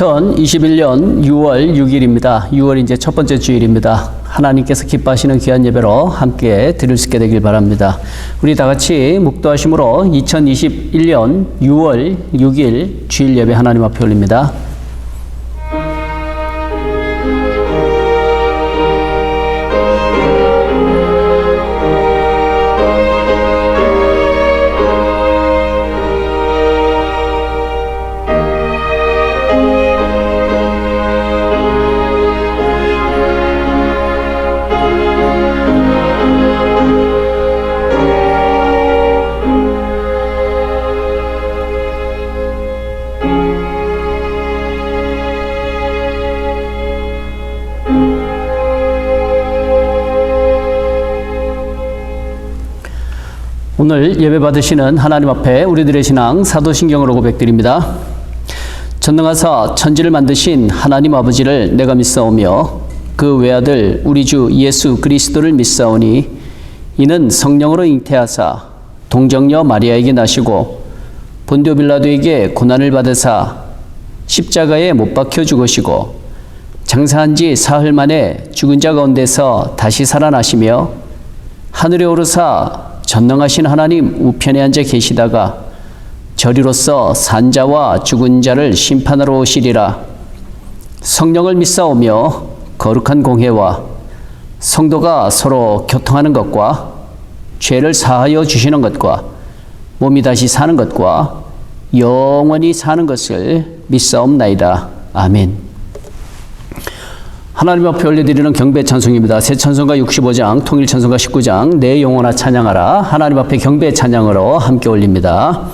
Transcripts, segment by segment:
2021년 6월 6일입니다. 6월 이제 첫 번째 주일입니다. 하나님께서 기뻐하시는 귀한 예배로 함께 드릴 수 있게 되길 바랍니다. 우리 다 같이 묵도하심으로 2021년 6월 6일 주일 예배 하나님 앞에 올립니다. 오늘 예배 받으시는 하나님 앞에 우리들의 신앙 사도신경으로 고백드립니다. 전능하사 천지를 만드신 하나님 아버지를 내가 믿사오며 그 외아들 우리 주 예수 그리스도를 믿사오니 이는 성령으로 잉태하사 동정녀 마리아에게 나시고 본디오 빌라도에게 고난을 받으사 십자가에 못 박혀 죽으시고 장사한 지 사흘 만에 죽은 자 가운데서 다시 살아나시며 하늘에 오르사 전능하신 하나님 우편에 앉아 계시다가 저리로서 산자와 죽은 자를 심판하러 오시리라. 성령을 믿사오며 거룩한 공회와 성도가 서로 교통하는 것과 죄를 사하여 주시는 것과 몸이 다시 사는 것과 영원히 사는 것을 믿사옵나이다. 아멘. 하나님 앞에 올려드리는 경배 찬송입니다. 새 찬송가 65장, 통일 찬송가 19장, 내 영혼아 찬양하라. 하나님 앞에 경배 찬양으로 함께 올립니다.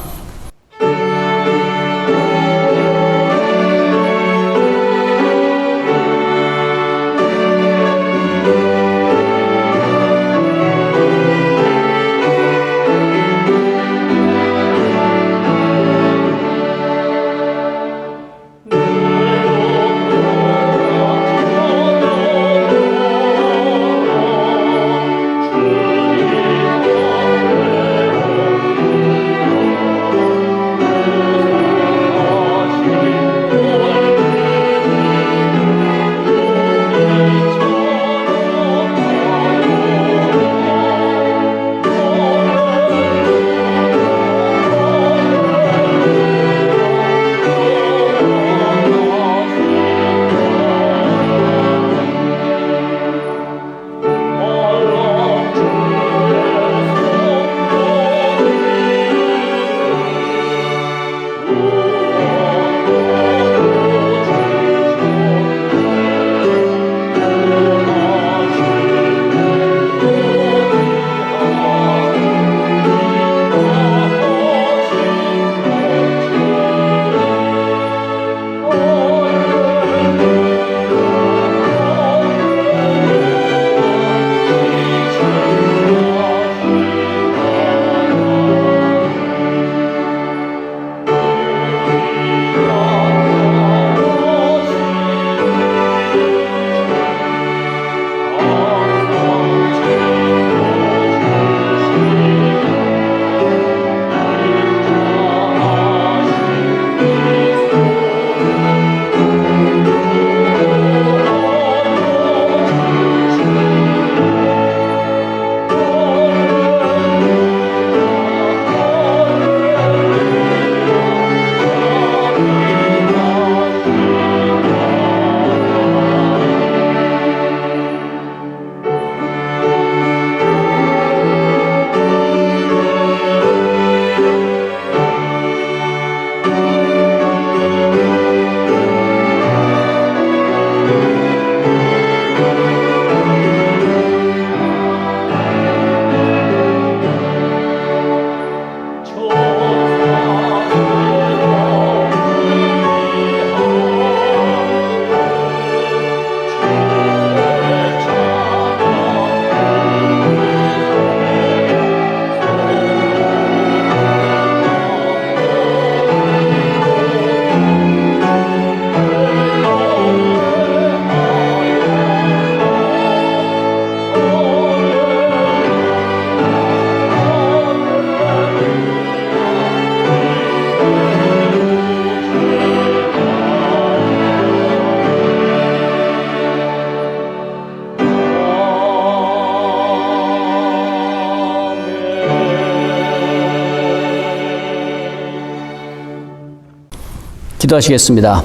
기도하시겠습니다.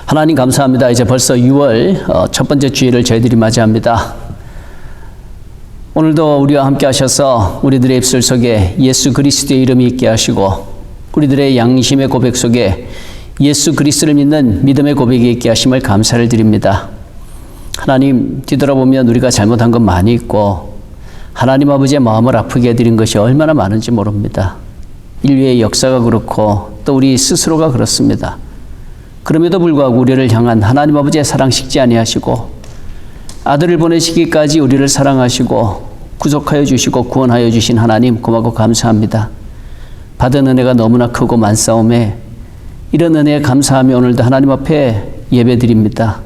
하나님 감사합니다. 이제 벌써 6월 첫 번째 주일을 저희들이 맞이합니다. 오늘도 우리와 함께 하셔서 우리들의 입술 속에 예수 그리스도의 이름이 있게 하시고 우리들의 양심의 고백 속에 예수 그리스도를 믿는 믿음의 고백이 있게 하심을 감사를 드립니다. 하나님, 뒤돌아보면 우리가 잘못한 것 많이 있고 하나님 아버지의 마음을 아프게 해드린 것이 얼마나 많은지 모릅니다. 인류의 역사가 그렇고 또 우리 스스로가 그렇습니다. 그럼에도 불구하고 우리를 향한 하나님 아버지의 사랑 식지 아니하시고 아들을 보내시기까지 우리를 사랑하시고 구속하여 주시고 구원하여 주신 하나님 고맙고 감사합니다. 받은 은혜가 너무나 크고 많사오매 이런 은혜에 감사하며 오늘도 하나님 앞에 예배드립니다.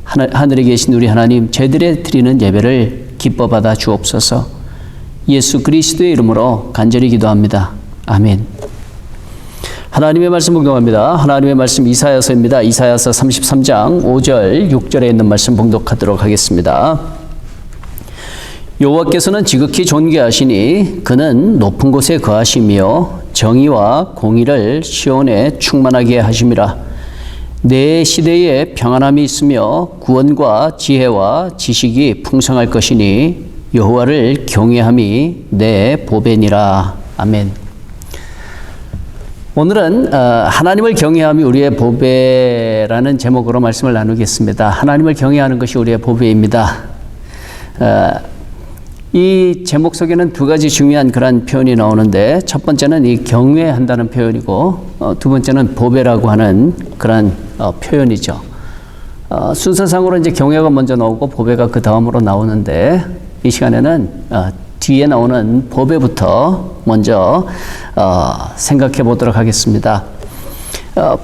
하늘에 계신 우리 하나님, 저희들의 드리는 예배를 기뻐 받아 주옵소서. 예수 그리스도의 이름으로 간절히 기도합니다. 아멘. 하나님의 말씀 봉독합니다. 하나님의 말씀 이사야서입니다. 이사야서 33장 5절 6절에 있는 말씀 봉독하도록 하겠습니다. 여호와께서는 지극히 존귀하시니 그는 높은 곳에 거하시며 정의와 공의를 시온에 충만하게 하심이라. 내 시대에 평안함이 있으며 구원과 지혜와 지식이 풍성할 것이니 여호와를 경외함이 내 보배니라. 아멘. 오늘은 하나님을 경외함이 우리의 보배라는 제목으로 말씀을 나누겠습니다. 하나님을 경외하는 것이 우리의 보배입니다. 이 제목 속에는 두 가지 중요한 그런 표현이 나오는데 첫 번째는 이 경외한다는 표현이고 두 번째는 보배라고 하는 그런 표현이죠. 순서상으로 이제 경외가 먼저 나오고 보배가 그 다음으로 나오는데 이 시간에는 뒤에 나오는 보배부터 먼저 생각해 보도록 하겠습니다.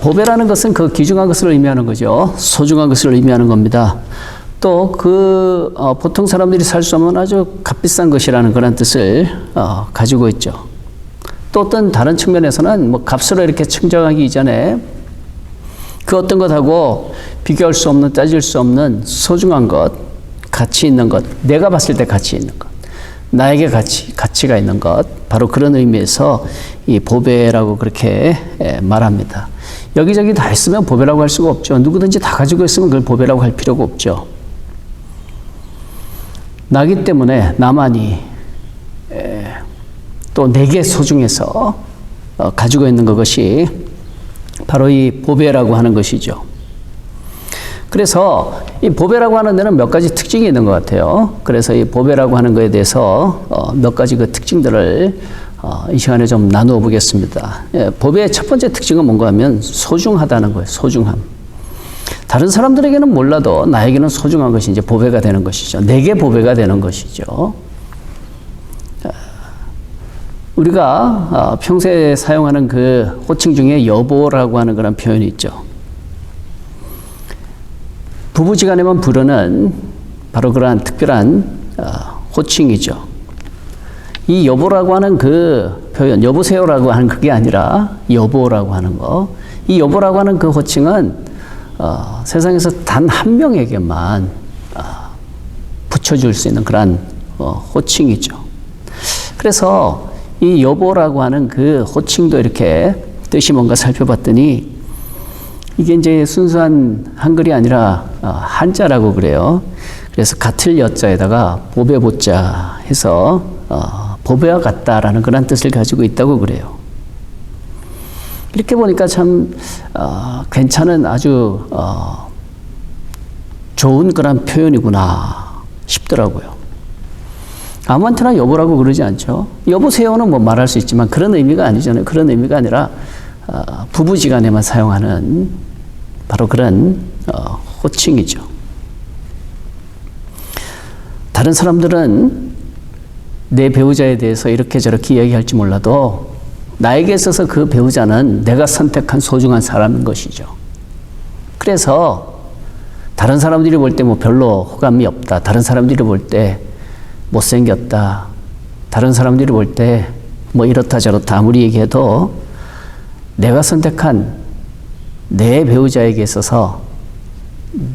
보배라는 것은 그 귀중한 것을 의미하는 거죠. 소중한 것을 의미하는 겁니다. 또 보통 사람들이 살 수 없는 아주 값비싼 것이라는 그런 뜻을 가지고 있죠. 또 어떤 다른 측면에서는 뭐 값으로 이렇게 측정하기 이전에 그 어떤 것하고 비교할 수 없는, 따질 수 없는 소중한 것, 가치 있는 것, 내가 봤을 때 가치 있는 것, 나에게 가치가 있는 것, 바로 그런 의미에서 이 보배라고 그렇게 말합니다. 여기저기 다 있으면 보배라고 할 수가 없죠. 누구든지 다 가지고 있으면 그걸 보배라고 할 필요가 없죠. 나기 때문에 나만이 또 내게 소중해서 가지고 있는 그것이 바로 이 보배라고 하는 것이죠. 그래서 이 보배라고 하는 데는 몇 가지 특징이 있는 것 같아요. 그래서 이 보배라고 하는 것에 대해서 몇 가지 그 특징들을 이 시간에 좀 나누어 보겠습니다. 보배의 첫 번째 특징은 뭔가 하면 소중하다는 거예요. 소중함. 다른 사람들에게는 몰라도 나에게는 소중한 것이 이제 보배가 되는 것이죠. 내게 보배가 되는 것이죠. 우리가 평소에 사용하는 그 호칭 중에 여보라고 하는 그런 표현이 있죠. 부부지간에만 부르는 바로 그러한 특별한 호칭이죠. 이 여보라고 하는 그 표현, 여보세요라고 하는 그게 아니라 여보라고 하는 거. 이 여보라고 하는 그 호칭은 세상에서 단 한 명에게만 붙여줄 수 있는 그런 호칭이죠. 그래서 이 여보라고 하는 그 호칭도 이렇게 뜻이 뭔가 살펴봤더니 이게 이제 순수한 한글이 아니라 한자라고 그래요. 그래서 같을 여자에다가 보배 보자 해서 보배와 같다라는 그런 뜻을 가지고 있다고 그래요. 이렇게 보니까 참 괜찮은 아주 좋은 그런 표현이구나 싶더라고요. 아무한테나 여보라고 그러지 않죠. 여보세요는 뭐 말할 수 있지만 그런 의미가 아니잖아요. 그런 의미가 아니라 부부지간에만 사용하는 바로 그런 호칭이죠. 다른 사람들은 내 배우자에 대해서 이렇게 저렇게 이야기할지 몰라도 나에게 있어서 그 배우자는 내가 선택한 소중한 사람인 것이죠. 그래서 다른 사람들이 볼 때 뭐 별로 호감이 없다. 다른 사람들이 볼 때 못생겼다. 다른 사람들이 볼 때 뭐 이렇다 저렇다 아무리 얘기해도 내가 선택한 내 배우자에게 있어서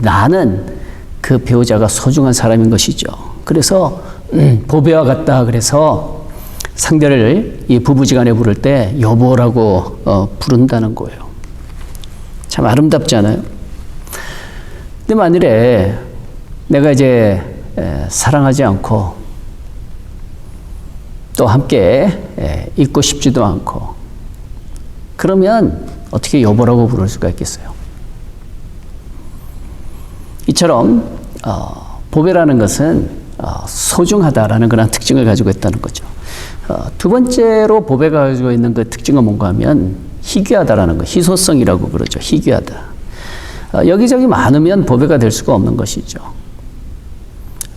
나는 그 배우자가 소중한 사람인 것이죠. 그래서 보배와 같다. 그래서 상대를 이 부부지간에 부를 때 여보라고 부른다는 거예요. 참 아름답지 않아요? 근데 만일에 내가 이제 사랑하지 않고 또 함께 있고 싶지도 않고 그러면 어떻게 여보라고 부를 수가 있겠어요? 이처럼 보배라는 것은 소중하다라는 그런 특징을 가지고 있다는 거죠. 두 번째로 보배가 가지고 있는 그 특징은 뭔가 하면 희귀하다라는 거, 희소성이라고 그러죠. 희귀하다. 여기저기 많으면 보배가 될 수가 없는 것이죠.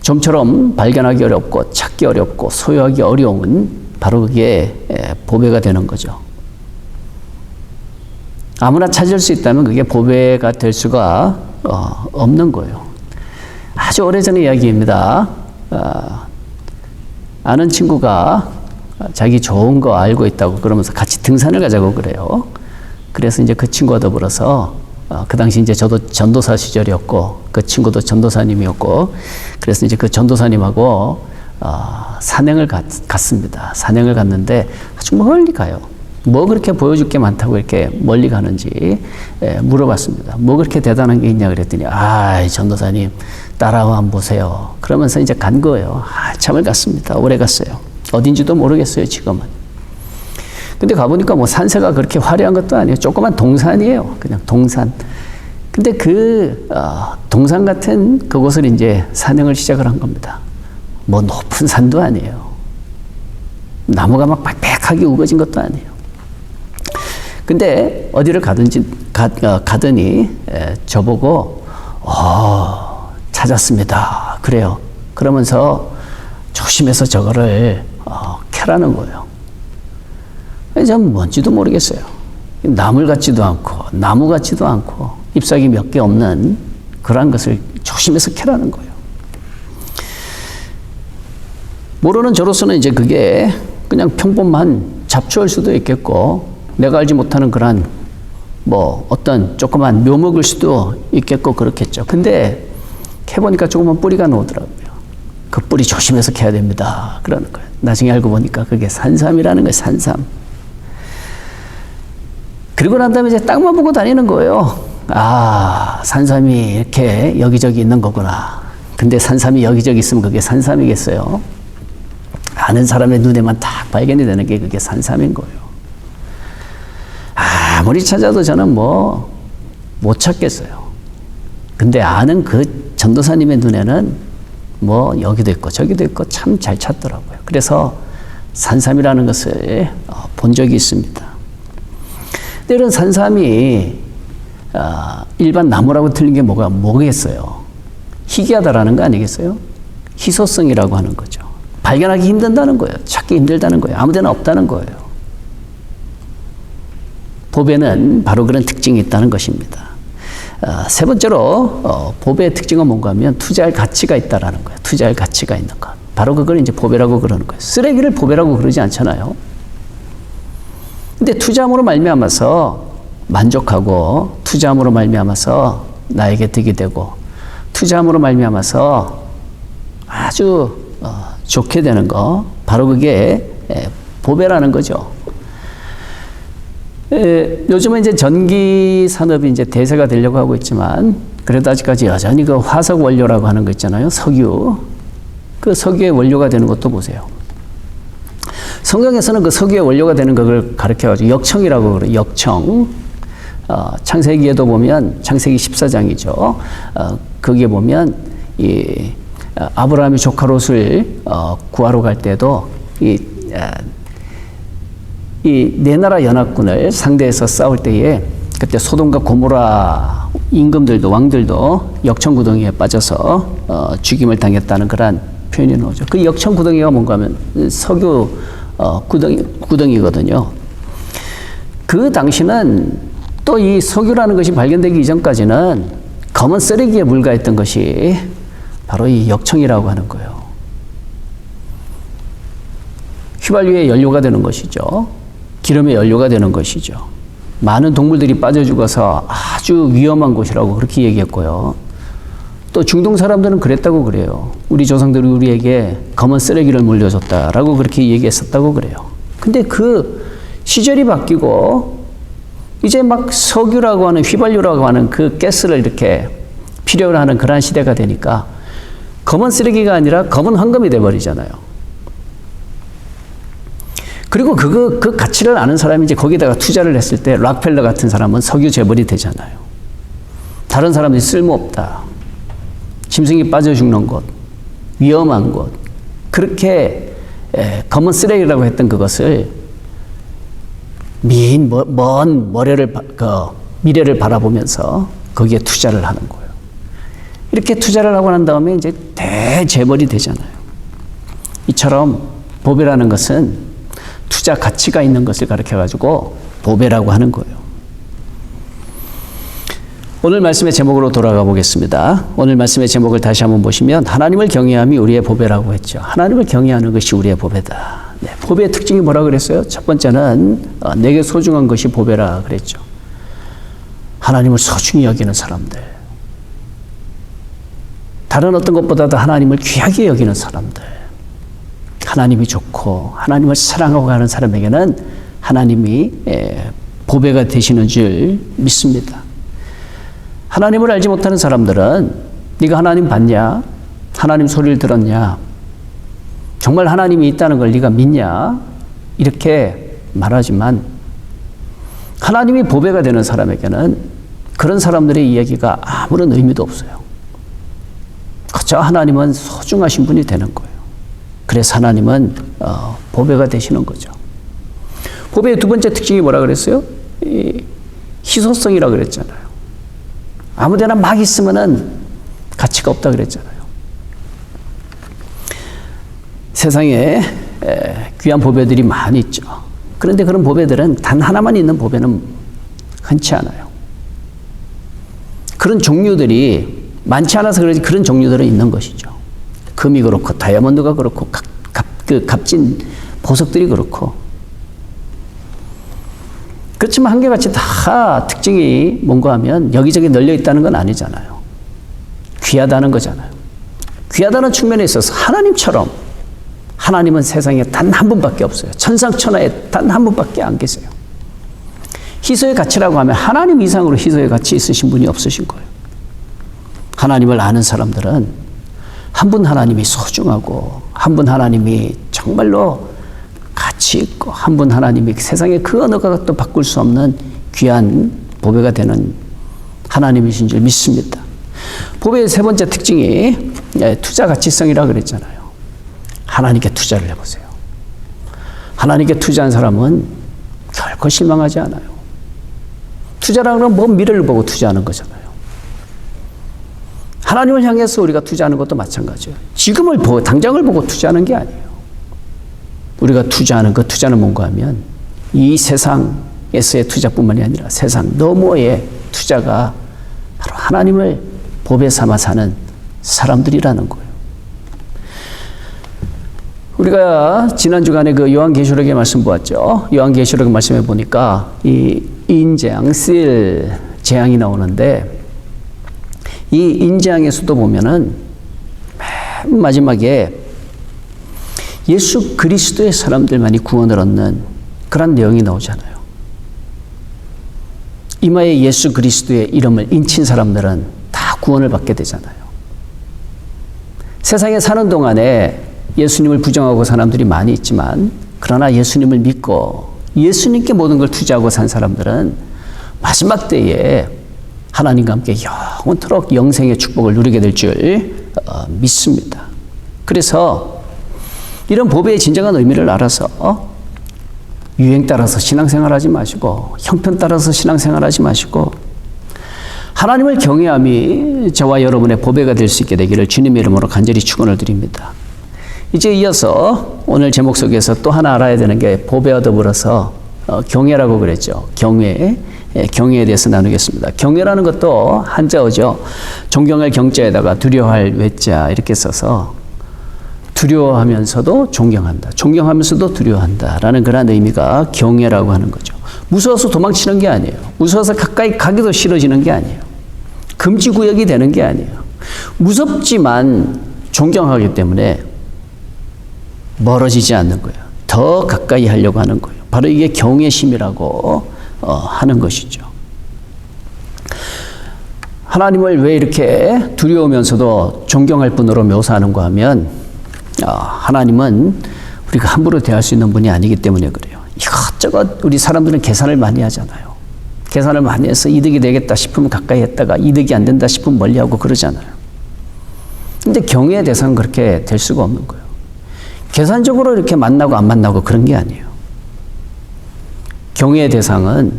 좀처럼 발견하기 어렵고 찾기 어렵고 소유하기 어려운 바로 그게 보배가 되는 거죠. 아무나 찾을 수 있다면 그게 보배가 될 수가 없는 거예요. 아주 오래전의 이야기입니다. 아는 친구가 자기 좋은 거 알고 있다고 그러면서 같이 등산을 가자고 그래요. 그래서 이제 그 친구와 더불어서 그 당시 이제 저도 전도사 시절이었고 그 친구도 전도사님이었고 그래서 이제 그 전도사님하고 산행을 갔습니다. 산행을 갔는데 아주 멀리 가요. 뭐 그렇게 보여줄 게 많다고 이렇게 멀리 가는지 물어봤습니다. 뭐 그렇게 대단한 게 있냐 그랬더니 전도사님 따라와 한번 보세요. 그러면서 이제 간 거예요. 한참을 갔습니다. 오래 갔어요. 어딘지도 모르겠어요, 지금은. 근데 가보니까 뭐 산세가 그렇게 화려한 것도 아니에요. 조그만 동산이에요. 그냥 동산. 근데 그 동산 같은 그곳을 이제 산행을 시작을 한 겁니다. 뭐 높은 산도 아니에요. 나무가 막 빽빽하게 우거진 것도 아니에요. 근데 어디를 가더니 저보고 찾았습니다. 그래요. 그러면서 조심해서 저거를 캐라는 거예요. 전 뭔지도 모르겠어요. 나물 같지도 않고 나무 같지도 않고 잎사귀 몇 개 없는 그러한 것을 조심해서 캐라는 거예요. 모르는 저로서는 이제 그게 그냥 평범한 잡초일 수도 있겠고 내가 알지 못하는 그런 뭐 어떤 조그만 묘목일 수도 있겠고 그렇겠죠. 근데 캐보니까 조그만 뿌리가 나오더라고요. 그 뿌리 조심해서 캐야 됩니다. 그러는 거예요. 나중에 알고 보니까 그게 산삼이라는 거예요. 산삼. 그리고 난 다음에 이제 땅만 보고 다니는 거예요. 산삼이 이렇게 여기저기 있는 거구나. 근데 산삼이 여기저기 있으면 그게 산삼이겠어요? 아는 사람의 눈에만 딱 발견이 되는 게 그게 산삼인 거예요. 아무리 찾아도 저는 뭐 못 찾겠어요. 근데 아는 그 전도사님의 눈에는 뭐 여기도 있고 저기도 있고 참 잘 찾더라고요. 그래서 산삼이라는 것을 본 적이 있습니다. 근데 이런 산삼이 일반 나무라고 틀린 게 뭐겠어요? 희귀하다라는 거 아니겠어요? 희소성이라고 하는 거죠. 발견하기 힘든다는 거예요. 찾기 힘들다는 거예요. 아무데나 없다는 거예요. 보배는 바로 그런 특징이 있다는 것입니다. 세 번째로 보배의 특징은 뭔가 하면 투자할 가치가 있다라는 거예요. 투자할 가치가 있는 것. 바로 그걸 이제 보배라고 그러는 거예요. 쓰레기를 보배라고 그러지 않잖아요. 근데 투자함으로 말미암아서 만족하고 투자함으로 말미암아서 나에게 득이 되고 투자함으로 말미암아서 아주 좋게 되는 거 바로 그게 보배라는 거죠. 요즘은 이제 전기 산업이 이제 대세가 되려고 하고 있지만 그래도 아직까지 여전히 그 화석 원료라고 하는 거 있잖아요. 석유. 그 석유의 원료가 되는 것도 보세요. 성경에서는 그 석유의 원료가 되는 것을 가르쳐가지고 역청이라고 그래요. 역청. 창세기에도 보면 창세기 14장이죠. 거기에 보면 이 아브라함이 조카 롯을 구하러 갈 때도 이 네 나라 연합군을 상대해서 싸울 때에 그때 소돔과 고모라 임금들도 왕들도 역청구덩이에 빠져서 죽임을 당했다는 그런 표현이 나오죠. 그 역청구덩이가 뭔가 하면 석유 구덩이거든요. 그 당시는 또 이 석유라는 것이 발견되기 이전까지는 검은 쓰레기에 물가했던 것이 바로 이 역청이라고 하는 거예요. 휘발유의 연료가 되는 것이죠. 기름의 연료가 되는 것이죠. 많은 동물들이 빠져 죽어서 아주 위험한 곳이라고 그렇게 얘기했고요. 또 중동 사람들은 그랬다고 그래요. 우리 조상들이 우리에게 검은 쓰레기를 물려줬다라고 그렇게 얘기했었다고 그래요. 근데 그 시절이 바뀌고 이제 막 석유라고 하는 휘발유라고 하는 그 가스를 이렇게 필요로 하는 그러한 시대가 되니까 검은 쓰레기가 아니라 검은 황금이 돼버리잖아요. 그리고 그 가치를 아는 사람이 이제 거기다가 투자를 했을 때 락펠러 같은 사람은 석유 재벌이 되잖아요. 다른 사람들이 쓸모없다. 짐승이 빠져 죽는 곳, 위험한 곳. 그렇게 검은 쓰레기라고 했던 그것을 먼 미래를 바라보면서 거기에 투자를 하는 거예요. 이렇게 투자를 하고 난 다음에 이제 대재벌이 되잖아요. 이처럼 보배라는 것은 투자 가치가 있는 것을 가르쳐가지고 보배라고 하는 거예요. 오늘 말씀의 제목으로 돌아가 보겠습니다. 오늘 말씀의 제목을 다시 한번 보시면 하나님을 경외함이 우리의 보배라고 했죠. 하나님을 경외하는 것이 우리의 보배다. 네, 보배의 특징이 뭐라 그랬어요? 첫 번째는 내게 소중한 것이 보배라 그랬죠. 하나님을 소중히 여기는 사람들. 다른 어떤 것보다도 하나님을 귀하게 여기는 사람들. 하나님이 좋고 하나님을 사랑하고 가는 사람에게는 하나님이 보배가 되시는 줄 믿습니다. 하나님을 알지 못하는 사람들은 네가 하나님 봤냐? 하나님 소리를 들었냐? 정말 하나님이 있다는 걸 네가 믿냐? 이렇게 말하지만 하나님이 보배가 되는 사람에게는 그런 사람들의 이야기가 아무런 의미도 없어요. 그저 하나님은 소중하신 분이 되는 거예요. 그래서 하나님은 보배가 되시는 거죠. 보배의 두 번째 특징이 뭐라 그랬어요? 희소성이라고 그랬잖아요. 아무데나 막 있으면은 가치가 없다 그랬잖아요. 세상에 귀한 보배들이 많이 있죠. 그런데 그런 보배들은 단 하나만 있는 보배는 흔치 않아요. 그런 종류들이 많지 않아서 그러지 그런 종류들은 있는 것이죠. 금이 그렇고 다이아몬드가 그렇고 값진 보석들이 그렇고 그렇지만 한결같이 다 특징이 뭔가 하면 여기저기 널려 있다는 건 아니잖아요. 귀하다는 거잖아요. 귀하다는 측면에 있어서 하나님처럼 하나님은 세상에 단 한 분밖에 없어요. 천상천하에 단 한 분밖에 안 계세요. 희소의 가치라고 하면 하나님 이상으로 희소의 가치 있으신 분이 없으신 거예요. 하나님을 아는 사람들은 한 분 하나님이 소중하고 한 분 하나님이 정말로 가치 있고 한 분 하나님이 세상에 그 어느 것도 바꿀 수 없는 귀한 보배가 되는 하나님이신 줄 믿습니다. 보배의 세 번째 특징이 투자 가치성이라고 그랬잖아요. 하나님께 투자를 해보세요. 하나님께 투자한 사람은 결코 실망하지 않아요. 투자라는 건 먼 미래를 보고 투자하는 거잖아요. 하나님을 향해서 우리가 투자하는 것도 마찬가지예요. 지금을 보고 당장을 보고 투자하는 게 아니에요. 우리가 투자하는 그 투자는 뭔가 하면 이 세상에서의 투자뿐만이 아니라 세상 너머의 투자가 바로 하나님을 보배 삼아 사는 사람들이라는 거예요. 우리가 지난 주간에 그 요한계시록의 말씀 보았죠. 요한계시록 말씀에 보니까 이 인재앙, 실 재앙이 나오는데 이 인재앙에서도 보면은 맨 마지막에 예수 그리스도의 사람들만이 구원을 얻는 그런 내용이 나오잖아요. 이마에 예수 그리스도의 이름을 인친 사람들은 다 구원을 받게 되잖아요. 세상에 사는 동안에 예수님을 부정하고 사람들이 많이 있지만 그러나 예수님을 믿고 예수님께 모든 걸 투자하고 산 사람들은 마지막 때에 하나님과 함께 영원토록 영생의 축복을 누리게 될 줄 믿습니다. 그래서 이런 보배의 진정한 의미를 알아서 유행 따라서 신앙생활하지 마시고 형편 따라서 신앙생활하지 마시고 하나님을 경외함이 저와 여러분의 보배가 될 수 있게 되기를 주님의 이름으로 간절히 축원을 드립니다. 이제 이어서 오늘 제목 속에서 또 하나 알아야 되는 게 보배와 더불어서 경외라고 그랬죠. 경외에 대해서 나누겠습니다. 경외라는 것도 한자어죠. 존경할 경자에다가 두려워할 외자 이렇게 써서 두려워하면서도 존경한다. 존경하면서도 두려워한다라는 그런 의미가 경외라고 하는 거죠. 무서워서 도망치는 게 아니에요. 무서워서 가까이 가기도 싫어지는 게 아니에요. 금지구역이 되는 게 아니에요. 무섭지만 존경하기 때문에 멀어지지 않는 거예요. 더 가까이 하려고 하는 거예요. 바로 이게 경외심이라고 하는 것이죠. 하나님을 왜 이렇게 두려우면서도 존경할 분으로 묘사하는가 하면 하나님은 우리가 함부로 대할 수 있는 분이 아니기 때문에 그래요. 이것저것 우리 사람들은 계산을 많이 하잖아요. 계산을 많이 해서 이득이 되겠다 싶으면 가까이 했다가 이득이 안 된다 싶으면 멀리하고 그러잖아요. 근데 경외의 대상은 그렇게 될 수가 없는 거예요. 계산적으로 이렇게 만나고 안 만나고 그런 게 아니에요. 경외의 대상은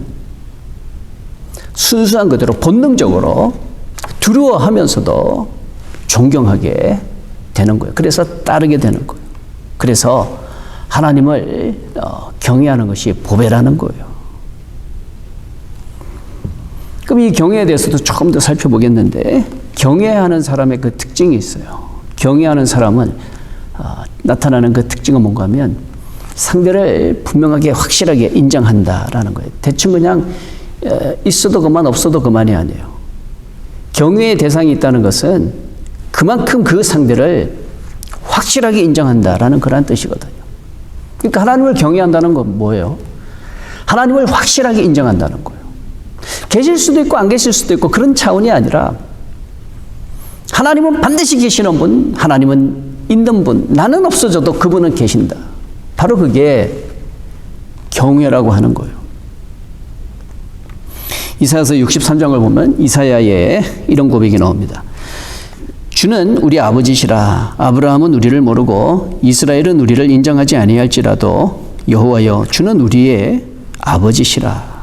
순수한 그대로 본능적으로 두려워하면서도 존경하게 되는 거예요. 그래서 따르게 되는 거예요. 그래서 하나님을 경외하는 것이 보배라는 거예요. 그럼 이 경외에 대해서도 조금 더 살펴보겠는데, 경외하는 사람의 그 특징이 있어요. 경외하는 사람은 나타나는 그 특징은 뭔가 하면 상대를 분명하게 확실하게 인정한다라는 거예요. 대충 그냥 있어도 그만 없어도 그만이 아니에요. 경외의 대상이 있다는 것은 그만큼 그 상대를 확실하게 인정한다라는 그런 뜻이거든요. 그러니까 하나님을 경외한다는 건 뭐예요? 하나님을 확실하게 인정한다는 거예요. 계실 수도 있고 안 계실 수도 있고 그런 차원이 아니라 하나님은 반드시 계시는 분, 하나님은 있는 분, 나는 없어져도 그분은 계신다. 바로 그게 경외라고 하는 거예요. 이사야서 63장을 보면 이사야에 이런 고백이 나옵니다. 주는 우리 아버지시라. 아브라함은 우리를 모르고 이스라엘은 우리를 인정하지 아니할지라도 여호와여 주는 우리의 아버지시라.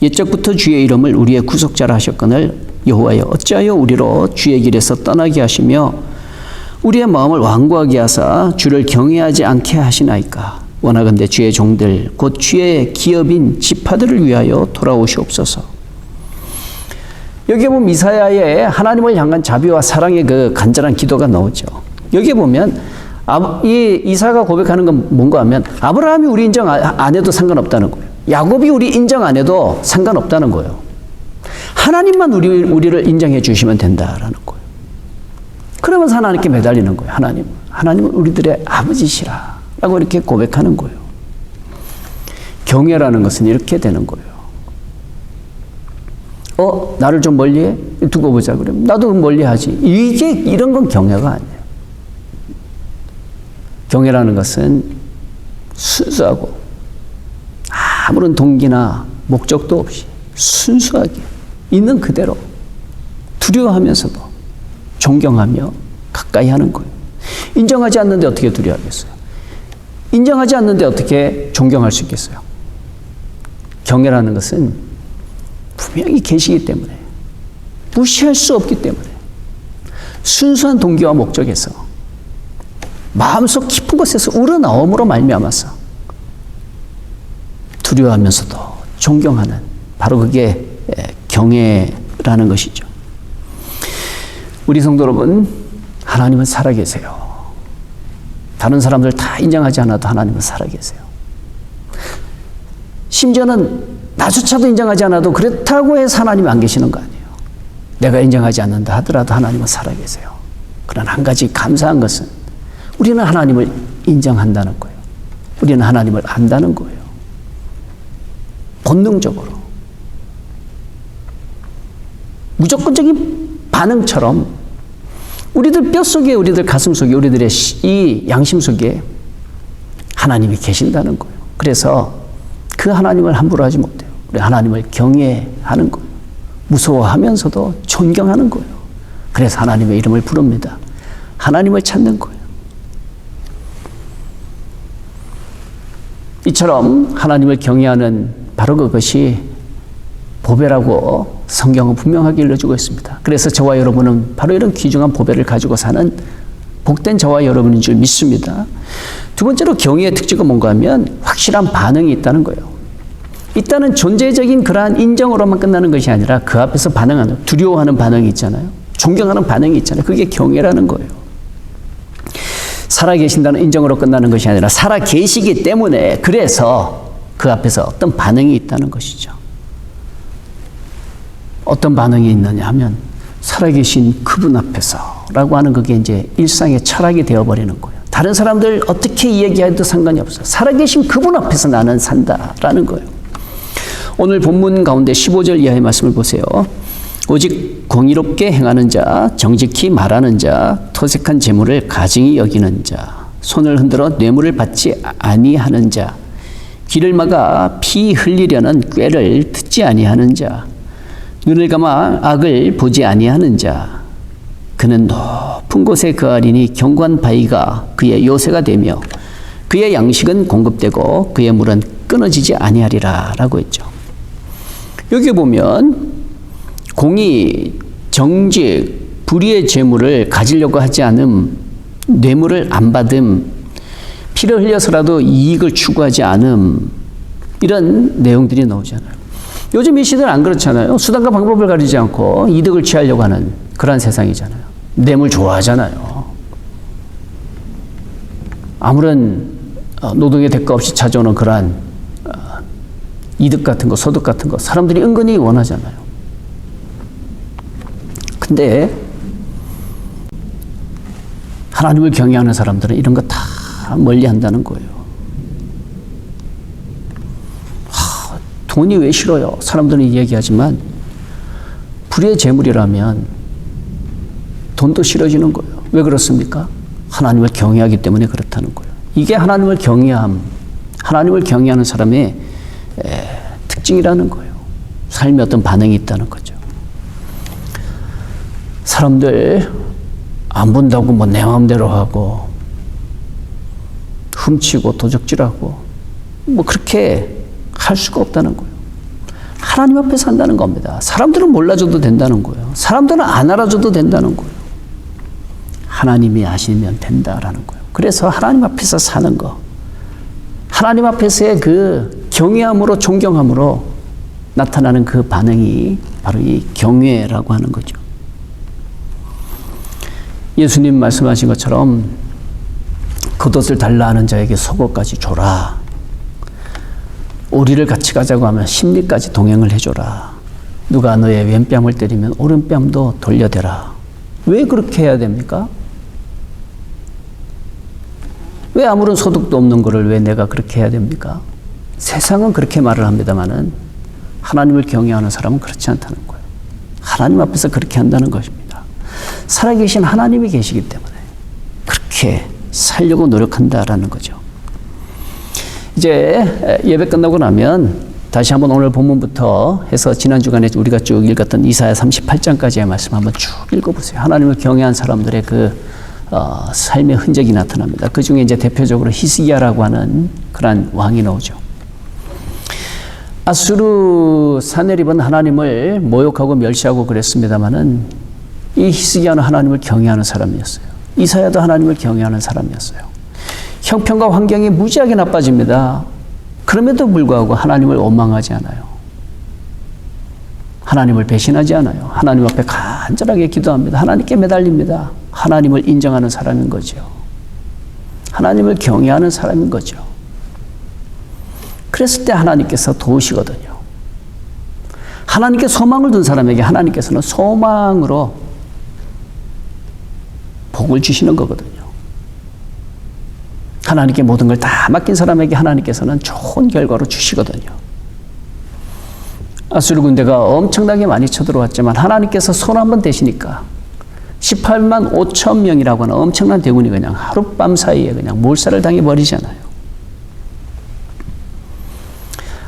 옛적부터 주의 이름을 우리의 구속자라 하셨거늘 여호와여 어찌하여 우리로 주의 길에서 떠나게 하시며 우리의 마음을 완고하게 하사 주를 경외하지 않게 하시나이까. 원하건대 주의 종들 곧 주의 기업인 지파들을 위하여 돌아오시옵소서. 여기에 보면 이사야의 하나님을 향한 자비와 사랑의 그 간절한 기도가 나오죠. 여기에 보면 이 이사야가 고백하는 건 뭔가 하면 아브라함이 우리 인정 안 해도 상관없다는 거예요. 야곱이 우리 인정 안 해도 상관없다는 거예요. 하나님만 우리를 인정해 주시면 된다라는 거예요. 그러면서 하나님께 매달리는 거예요. 하나님은 우리들의 아버지시라 라고 이렇게 고백하는 거예요. 경외라는 것은 이렇게 되는 거예요. 나를 좀 멀리해? 두고 보자 그러면 나도 멀리하지. 이런 건 경외가 아니에요. 경외라는 것은 순수하고 아무런 동기나 목적도 없이 순수하게 있는 그대로 두려워하면서도 존경하며 가까이 하는 거예요. 인정하지 않는데 어떻게 두려워하겠어요? 인정하지 않는데 어떻게 존경할 수 있겠어요? 경외라는 것은 분명히 계시기 때문에 무시할 수 없기 때문에 순수한 동기와 목적에서 마음속 깊은 곳에서 우러나옴으로 말미암아서 두려워하면서도 존경하는 바로 그게 경외라는 것이죠. 우리 성도 여러분, 하나님은 살아계세요. 다른 사람들 다 인정하지 않아도 하나님은 살아계세요. 심지어는 나조차도 인정하지 않아도 그렇다고 해서 하나님이 안 계시는 거 아니에요. 내가 인정하지 않는다 하더라도 하나님은 살아계세요. 그러나 한 가지 감사한 것은 우리는 하나님을 인정한다는 거예요. 우리는 하나님을 안다는 거예요. 본능적으로. 무조건적인 반응처럼 우리들 뼛속에, 우리들 가슴 속에, 우리들의 이 양심 속에 하나님이 계신다는 거예요. 그래서 그 하나님을 함부로 하지 못해요. 우리 하나님을 경외하는 거예요. 무서워하면서도 존경하는 거예요. 그래서 하나님의 이름을 부릅니다. 하나님을 찾는 거예요. 이처럼 하나님을 경외하는 바로 그것이 보배라고 성경은 분명하게 일러주고 있습니다. 그래서 저와 여러분은 바로 이런 귀중한 보배를 가지고 사는 복된 저와 여러분인 줄 믿습니다. 두 번째로 경외의 특징은 뭔가 하면 확실한 반응이 있다는 거예요. 일단은 존재적인 그러한 인정으로만 끝나는 것이 아니라 그 앞에서 반응하는, 두려워하는 반응이 있잖아요. 존경하는 반응이 있잖아요. 그게 경외라는 거예요. 살아계신다는 인정으로 끝나는 것이 아니라 살아계시기 때문에 그래서 그 앞에서 어떤 반응이 있다는 것이죠. 어떤 반응이 있느냐 하면 살아계신 그분 앞에서 라고 하는 그게 이제 일상의 철학이 되어버리는 거예요. 다른 사람들 어떻게 이야기해도 상관이 없어요. 살아계신 그분 앞에서 나는 산다라는 거예요. 오늘 본문 가운데 15절 이하의 말씀을 보세요. 오직 공의롭게 행하는 자, 정직히 말하는 자, 토색한 재물을 가증히 여기는 자, 손을 흔들어 뇌물을 받지 아니하는 자, 귀를 막아 피 흘리려는 꾀를 듣지 아니하는 자, 눈을 감아 악을 보지 아니하는 자, 그는 높은 곳에 거하리니 견고한 바위가 그의 요새가 되며 그의 양식은 공급되고 그의 물은 끊어지지 아니하리라 라고 했죠. 여기 보면 공의, 정직, 불의의 재물을 가지려고 하지 않음, 뇌물을 안 받음, 피를 흘려서라도 이익을 추구하지 않음, 이런 내용들이 나오잖아요. 요즘 이 시대는 안 그렇잖아요. 수단과 방법을 가리지 않고 이득을 취하려고 하는 그런 세상이잖아요. 뇌물 좋아하잖아요. 아무런 노동의 대가 없이 찾아오는 그러한 이득 같은 거, 소득 같은 거 사람들이 은근히 원하잖아요. 근데 하나님을 경외하는 사람들은 이런 거 다 멀리 한다는 거예요. 돈이 왜 싫어요? 사람들은 얘기하지만 불의의 재물이라면 돈도 싫어지는 거예요. 왜 그렇습니까? 하나님을 경외하기 때문에 그렇다는 거예요. 이게 하나님을 경외함, 하나님을 경외하는 사람의 특징이라는 거예요. 삶에 어떤 반응이 있다는 거죠. 사람들 안 본다고 뭐 내 마음대로 하고 훔치고 도적질하고 뭐 그렇게 할 수가 없다는 거예요. 하나님 앞에 산다는 겁니다. 사람들은 몰라줘도 된다는 거예요. 사람들은 안 알아줘도 된다는 거예요. 하나님이 아시면 된다라는 거예요. 그래서 하나님 앞에서 사는 거, 하나님 앞에서의 그 경외함으로 존경함으로 나타나는 그 반응이 바로 이 경외라고 하는 거죠. 예수님 말씀하신 것처럼 겉옷을 달라 하는 자에게 속옷까지 줘라. 오리를 같이 가자고 하면 십리까지 동행을 해줘라. 누가 너의 왼뺨을 때리면 오른뺨도 돌려대라. 왜 그렇게 해야 됩니까? 왜 아무런 소득도 없는 거를 왜 내가 그렇게 해야 됩니까? 세상은 그렇게 말을 합니다마는 하나님을 경외하는 사람은 그렇지 않다는 거예요. 하나님 앞에서 그렇게 한다는 것입니다. 살아계신 하나님이 계시기 때문에 그렇게 살려고 노력한다라는 거죠. 이제 예배 끝나고 나면 다시 한번 오늘 본문부터 해서 지난 주간에 우리가 쭉 읽었던 이사야 38장까지의 말씀 한번 쭉 읽어보세요. 하나님을 경외한 사람들의 그 삶의 흔적이 나타납니다. 그 중에 이제 대표적으로 히스기야라고 하는 그러한 왕이 나오죠. 아수르 사네립은 하나님을 모욕하고 멸시하고 그랬습니다마는 이 히스기야는 하나님을 경외하는 사람이었어요. 이사야도 하나님을 경외하는 사람이었어요. 형편과 환경이 무지하게 나빠집니다. 그럼에도 불구하고 하나님을 원망하지 않아요. 하나님을 배신하지 않아요. 하나님 앞에 간절하게 기도합니다. 하나님께 매달립니다. 하나님을 인정하는 사람인 거죠. 하나님을 경외하는 사람인 거죠. 그랬을 때 하나님께서 도우시거든요. 하나님께 소망을 둔 사람에게 하나님께서는 소망으로 복을 주시는 거거든요. 하나님께 모든 걸 다 맡긴 사람에게 하나님께서는 좋은 결과로 주시거든요. 아수르 군대가 엄청나게 많이 쳐들어왔지만 하나님께서 손 한번 대시니까 18만 5천 명이라고 하는 엄청난 대군이 그냥 하룻밤 사이에 그냥 몰살을 당해버리잖아요.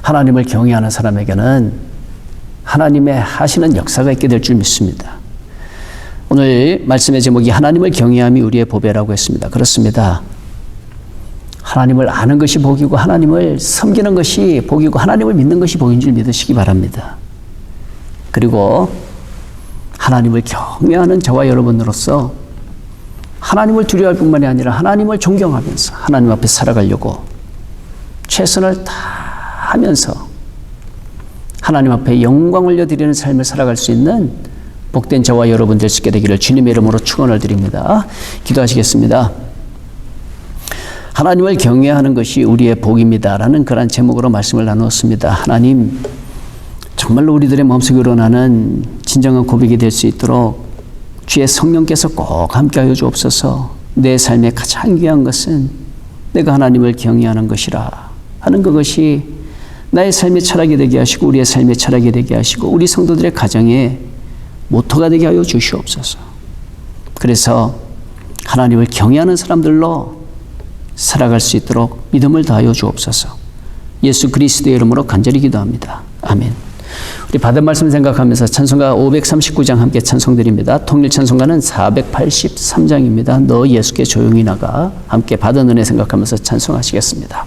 하나님을 경외하는 사람에게는 하나님의 하시는 역사가 있게 될 줄 믿습니다. 오늘 말씀의 제목이 하나님을 경외함이 우리의 보배라고 했습니다. 그렇습니다. 하나님을 아는 것이 복이고 하나님을 섬기는 것이 복이고 하나님을 믿는 것이 복인 줄 믿으시기 바랍니다. 그리고 하나님을 경외하는 저와 여러분으로서 하나님을 두려워할 뿐만이 아니라 하나님을 존경하면서 하나님 앞에 살아가려고 최선을 다하면서 하나님 앞에 영광 올려드리는 삶을 살아갈 수 있는 복된 저와 여러분 될 수 있게 되기를 주님의 이름으로 축원을 드립니다. 기도하시겠습니다. 하나님을 경외하는 것이 우리의 복입니다라는 그런 제목으로 말씀을 나누었습니다. 하나님, 정말로 우리들의 마음속에 우러나는 진정한 고백이 될 수 있도록 주의 성령께서 꼭 함께하여 주옵소서. 내 삶의 가장 귀한 것은 내가 하나님을 경외하는 것이라 하는 그것이 나의 삶의 철학이 되게 하시고 우리의 삶의 철학이 되게 하시고 우리 성도들의 가정에 모토가 되게 하여 주시옵소서. 그래서 하나님을 경외하는 사람들로 살아갈 수 있도록 믿음을 다하여 주옵소서. 예수 그리스도의 이름으로 간절히 기도합니다. 아멘. 우리 받은 말씀 생각하면서 찬송가 539장 함께 찬송드립니다. 통일 찬송가는 483장입니다. 너 예수께 조용히 나가. 함께 받은 은혜 생각하면서 찬송하시겠습니다.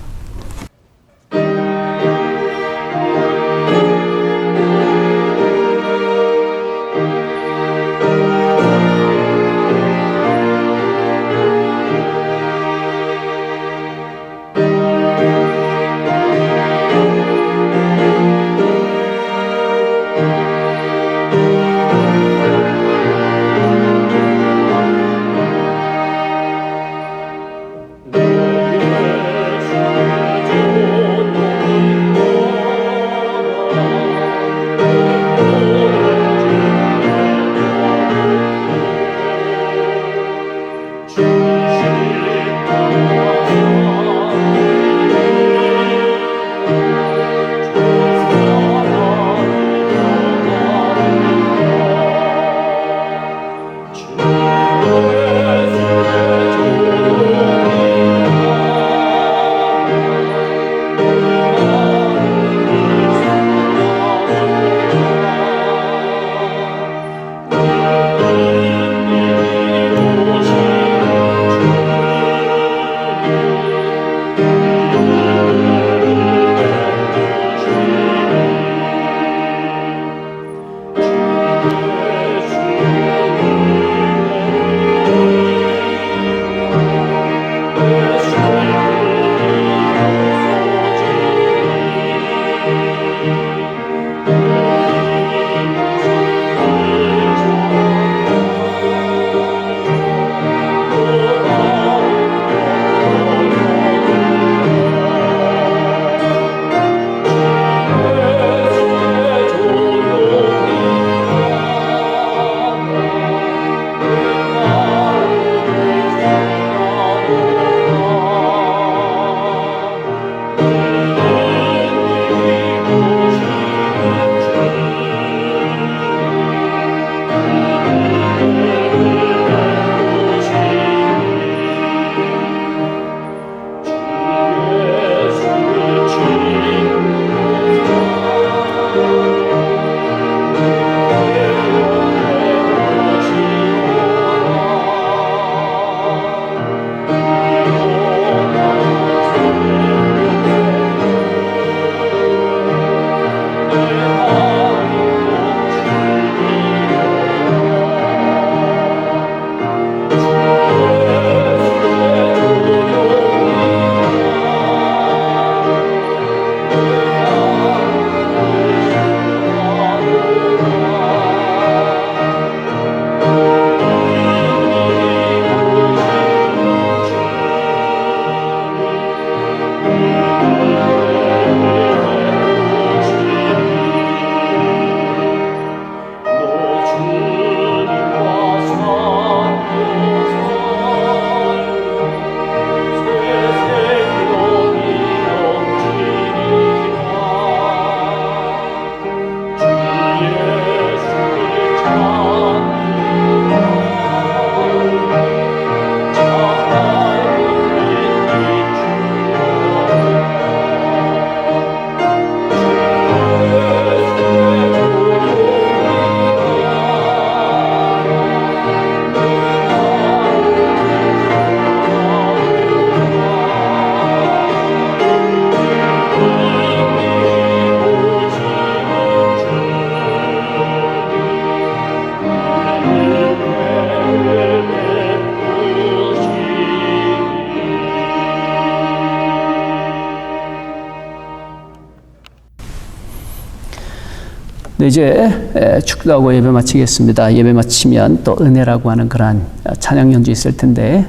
네, 이제 축도하고 예배 마치겠습니다. 예배 마치면 또 은혜라고 하는 그러한 찬양 연주 있을 텐데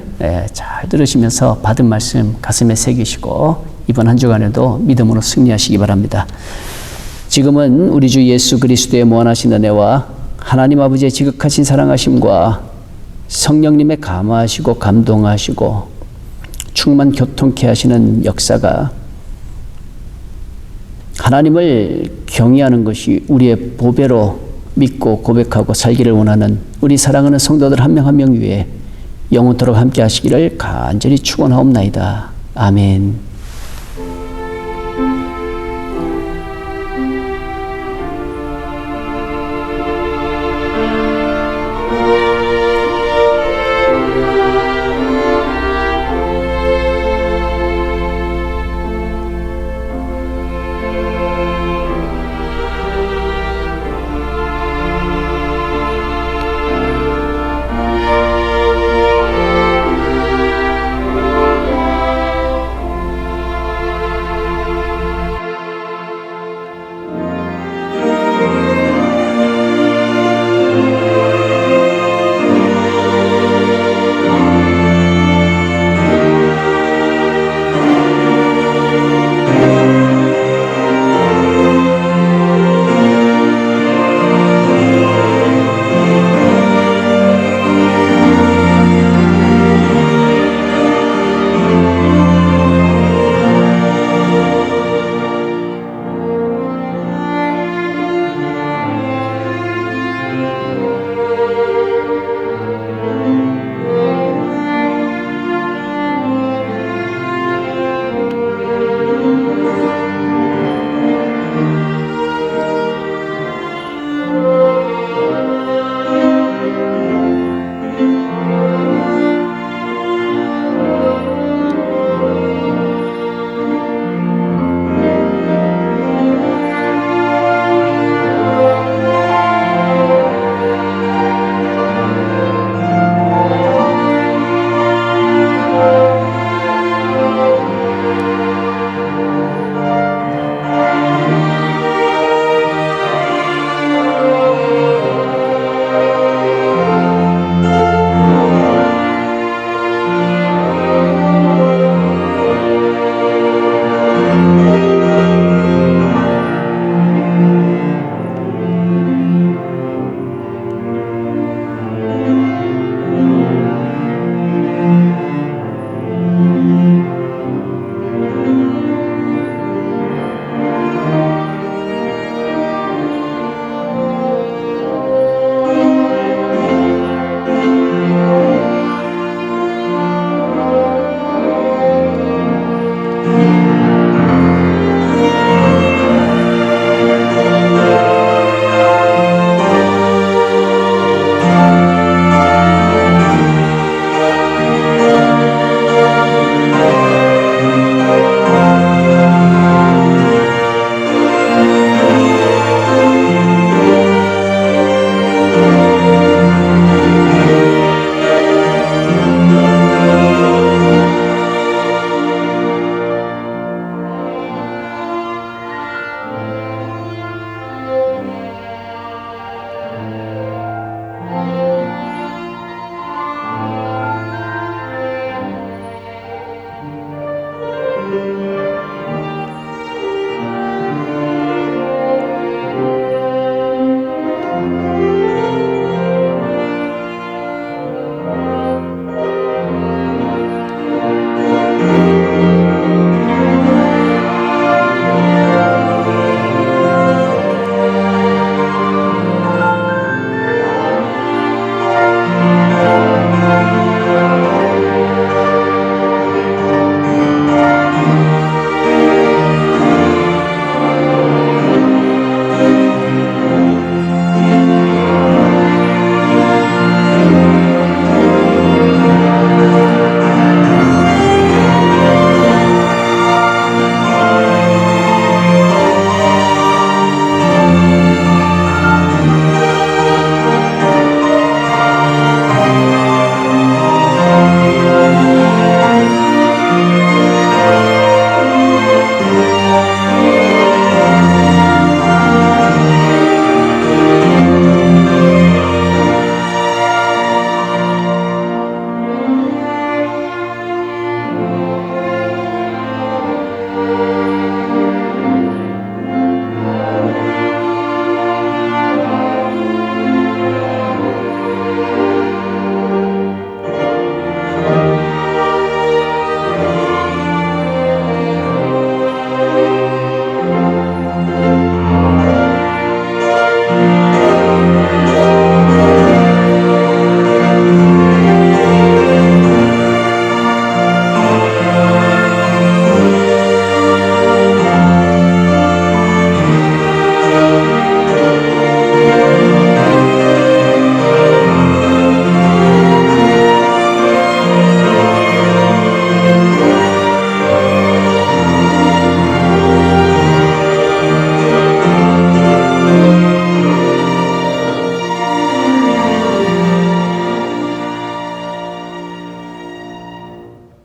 잘 들으시면서 받은 말씀 가슴에 새기시고 이번 한 주간에도 믿음으로 승리하시기 바랍니다. 지금은 우리 주 예수 그리스도의 무한하신 은혜와 하나님 아버지의 지극하신 사랑하심과 성령님의 감화하시고 감동하시고 충만 교통케 하시는 역사가 하나님을 경외하는 것이 우리의 보배로 믿고 고백하고 살기를 원하는 우리 사랑하는 성도들 한 명 한 명 위에 영원토록 함께 하시기를 간절히 축원하옵나이다. 아멘.